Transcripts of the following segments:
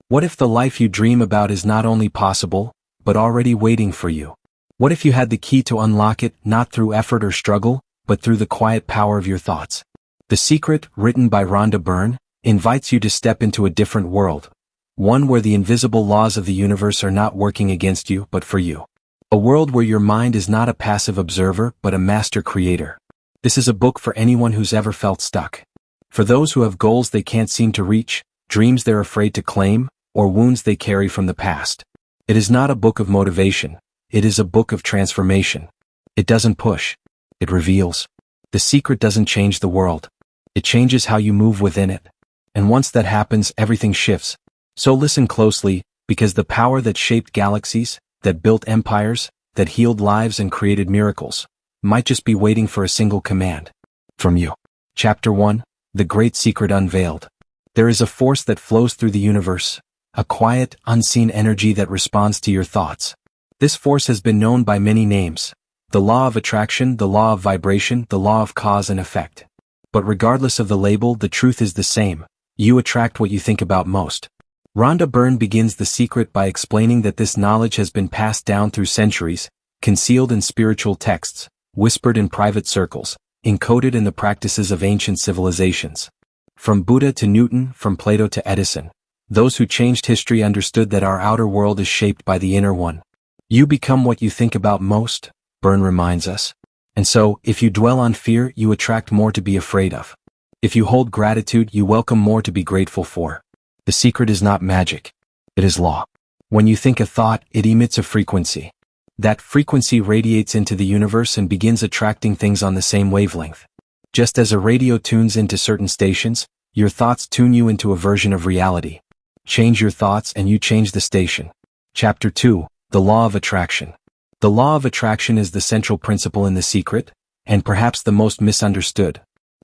What if the life you dream about is not only possible, but already waiting for you? What if you had the key to unlock it, not through effort or struggle, but through the quiet power of your thoughts? The Secret, written by Rhonda Byrne, invites you to step into a different world. One where the invisible laws of the universe are not working against you, but for you. A world where your mind is not a passive observer, but a master creator. This is a book for anyone who's ever felt stuck. For those who have goals they can't seem to reach, dreams they're afraid to claim, or wounds they carry from the past. It is not a book of motivation. It is a book of transformation. It doesn't push. It reveals. The Secret doesn't change the world. It changes how you move within it. And once that happens, everything shifts. So listen closely, because the power that shaped galaxies, that built empires, that healed lives and created miracles, might just be waiting for a single command. From you. Chapter 1, The Great Secret Unveiled. There is a force that flows through the universe, a quiet, unseen energy that responds to your thoughts. This force has been known by many names. The law of attraction, the law of vibration, the law of cause and effect. But regardless of the label, the truth is the same. You attract what you think about most. Rhonda Byrne begins The Secret by explaining that this knowledge has been passed down through centuries, concealed in spiritual texts, whispered in private circles, encoded in the practices of ancient civilizations. From Buddha to Newton, from Plato to Edison, those who changed history understood that our outer world is shaped by the inner one. You become what you think about most, Byrne reminds us. And so, if you dwell on fear, you attract more to be afraid of. If you hold gratitude, you welcome more to be grateful for. The secret is not magic. It is law. When you think a thought, it emits a frequency. That frequency radiates into the universe and begins attracting things on the same wavelength. Just as a radio tunes into certain stations, your thoughts tune you into a version of reality. Change your thoughts and you change the station. Chapter 2, The Law of Attraction. The law of attraction is the central principle in The Secret, and perhaps the most misunderstood.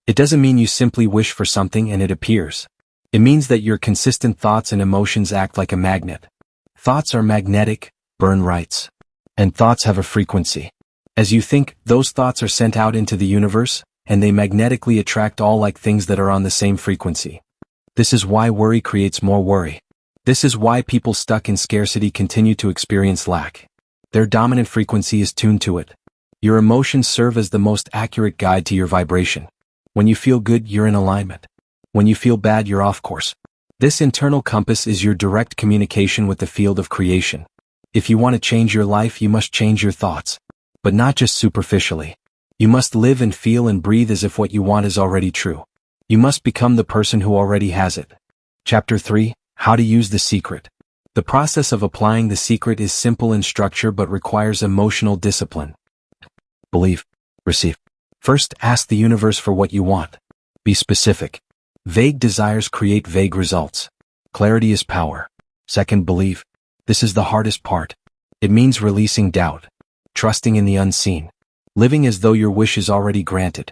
It doesn't mean you simply wish for something and it appears. It means that your consistent thoughts and emotions act like a magnet. Thoughts are magnetic, Byrne writes. And thoughts have a frequency. As you think, those thoughts are sent out into the universe, and they magnetically attract all like things that are on the same frequency. This is why worry creates more worry. This is why people stuck in scarcity continue to experience lack. Their dominant frequency is tuned to it. Your emotions serve as the most accurate guide to your vibration. When you feel good, you're in alignment. When you feel bad, you're off course. This internal compass is your direct communication with the field of creation. If you want to change your life, you must change your thoughts. But not just superficially. You must live and feel and breathe as if what you want is already true. You must become the person who already has it. Chapter 3, How to Use the Secret. The process of applying The Secret is simple in structure but requires emotional discipline. Believe. Receive. First, ask the universe for what you want. Be specific. Vague desires create vague results. Clarity is power. Second, believe. This is the hardest part. It means releasing doubt. Trusting in the unseen. Living as though your wish is already granted.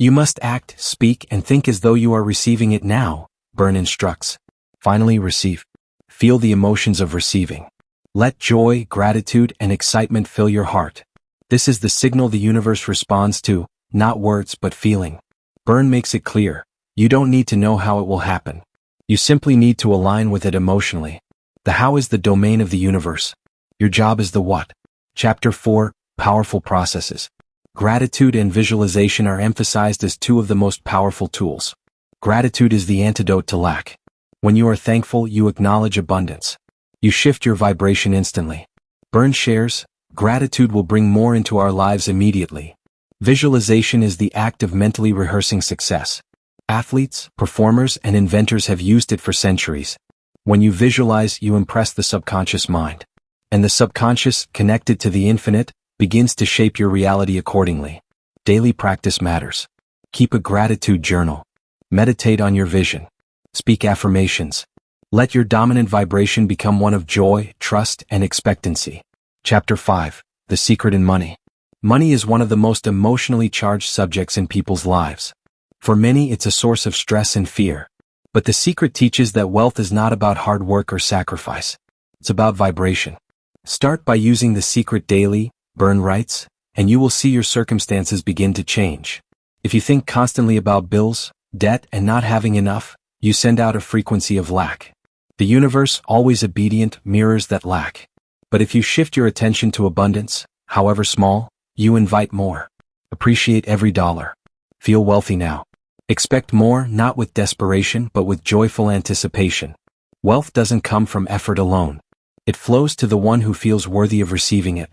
You must act, speak, and think as though you are receiving it now, Byrne instructs. Finally, receive. Feel the emotions of receiving. Let joy, gratitude, and excitement fill your heart. This is the signal the universe responds to, not words but feeling. Byrne makes it clear. You don't need to know how it will happen. You simply need to align with it emotionally. The how is the domain of the universe. Your job is the what. Chapter 4, Powerful Processes. Gratitude and visualization are emphasized as two of the most powerful tools. Gratitude is the antidote to lack. When you are thankful, you acknowledge abundance. You shift your vibration instantly. Byrne shares, gratitude will bring more into our lives immediately. Visualization is the act of mentally rehearsing success. Athletes, performers, and inventors have used it for centuries. When you visualize, you impress the subconscious mind. And the subconscious, connected to the infinite, begins to shape your reality accordingly. Daily practice matters. Keep a gratitude journal. Meditate on your vision. Speak affirmations. Let your dominant vibration become one of joy, trust, and expectancy. Chapter 5, The Secret in Money. Money is one of the most emotionally charged subjects in people's lives. For many, it's a source of stress and fear. But The Secret teaches that wealth is not about hard work or sacrifice. It's about vibration. Start by using The Secret daily, Byrne writes, and you will see your circumstances begin to change. If you think constantly about bills, debt, and not having enough, you send out a frequency of lack. The universe, always obedient, mirrors that lack. But if you shift your attention to abundance, however small, you invite more. Appreciate every dollar. Feel wealthy now. Expect more, not with desperation, but with joyful anticipation. Wealth doesn't come from effort alone. It flows to the one who feels worthy of receiving it.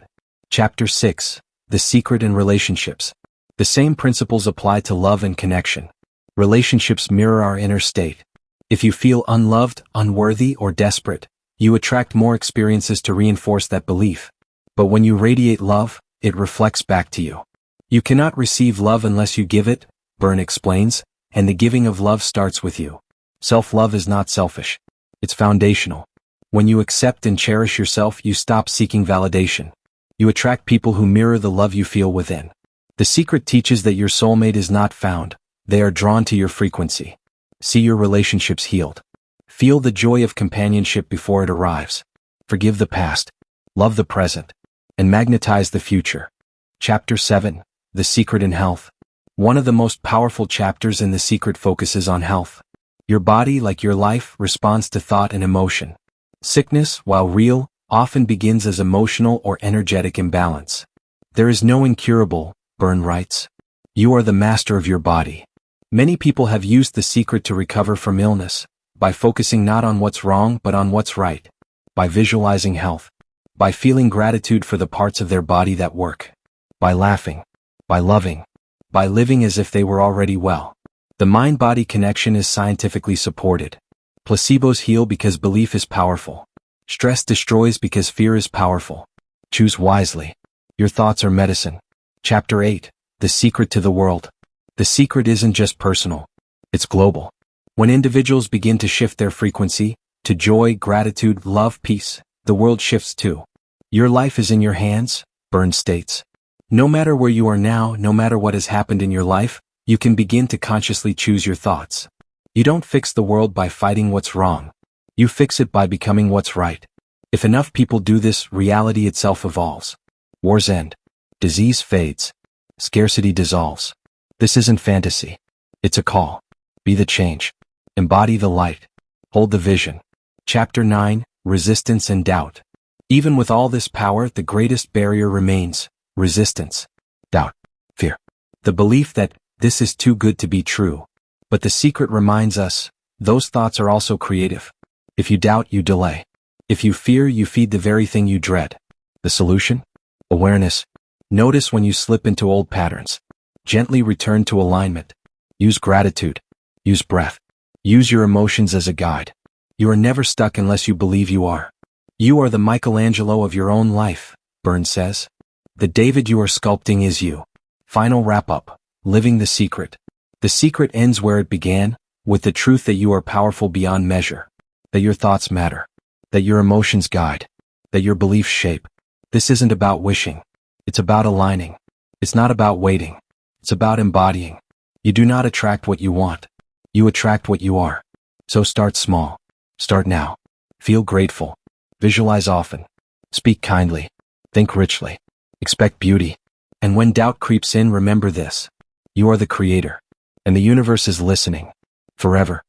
Chapter 6. The Secret in Relationships. The same principles apply to love and connection. Relationships mirror our inner state. If you feel unloved, unworthy, or desperate, you attract more experiences to reinforce that belief. But when you radiate love, it reflects back to you. You cannot receive love unless you give it, Byrne explains, and the giving of love starts with you. Self-love is not selfish. It's foundational. When you accept and cherish yourself, you stop seeking validation. You attract people who mirror the love you feel within. The Secret teaches that your soulmate is not found. They are drawn to your frequency. See your relationships healed. Feel the joy of companionship before it arrives. Forgive the past. Love the present. And magnetize the future. Chapter 7. The Secret in Health. One of the most powerful chapters in The Secret focuses on health. Your body, like your life, responds to thought and emotion. Sickness, while real, often begins as emotional or energetic imbalance. There is no incurable, Byrne writes. You are the master of your body. Many people have used The Secret to recover from illness, by focusing not on what's wrong but on what's right, by visualizing health, by feeling gratitude for the parts of their body that work, by laughing, by loving, by living as if they were already well. The mind-body connection is scientifically supported. Placebos heal because belief is powerful. Stress destroys because fear is powerful. Choose wisely. Your thoughts are medicine. Chapter 8. The Secret to the World. The secret isn't just personal. It's global. When individuals begin to shift their frequency, to joy, gratitude, love, peace, the world shifts too. Your life is in your hands, Byrne states. No matter where you are now, no matter what has happened in your life, you can begin to consciously choose your thoughts. You don't fix the world by fighting what's wrong. You fix it by becoming what's right. If enough people do this, reality itself evolves. Wars end. Disease fades. Scarcity dissolves. This isn't fantasy. It's a call. Be the change. Embody the light. Hold the vision. Chapter 9. Resistance and Doubt. Even with all this power, the greatest barrier remains. Resistance. Doubt. Fear. The belief that this is too good to be true. But The Secret reminds us, those thoughts are also creative. If you doubt, you delay. If you fear, you feed the very thing you dread. The solution? Awareness. Notice when you slip into old patterns. Gently return to alignment. Use gratitude. Use breath. Use your emotions as a guide. You are never stuck unless you believe you are. You are the Michelangelo of your own life, Byrne says. The David you are sculpting is you. Final wrap-up. Living the Secret. The Secret ends where it began, with the truth that you are powerful beyond measure. That your thoughts matter. That your emotions guide. That your beliefs shape. This isn't about wishing. It's about aligning. It's not about waiting. It's about embodying. You do not attract what you want. You attract what you are. So start small. Start now. Feel grateful. Visualize often. Speak kindly. Think richly. Expect beauty. And when doubt creeps in, remember this. You are the creator. And the universe is listening. Forever.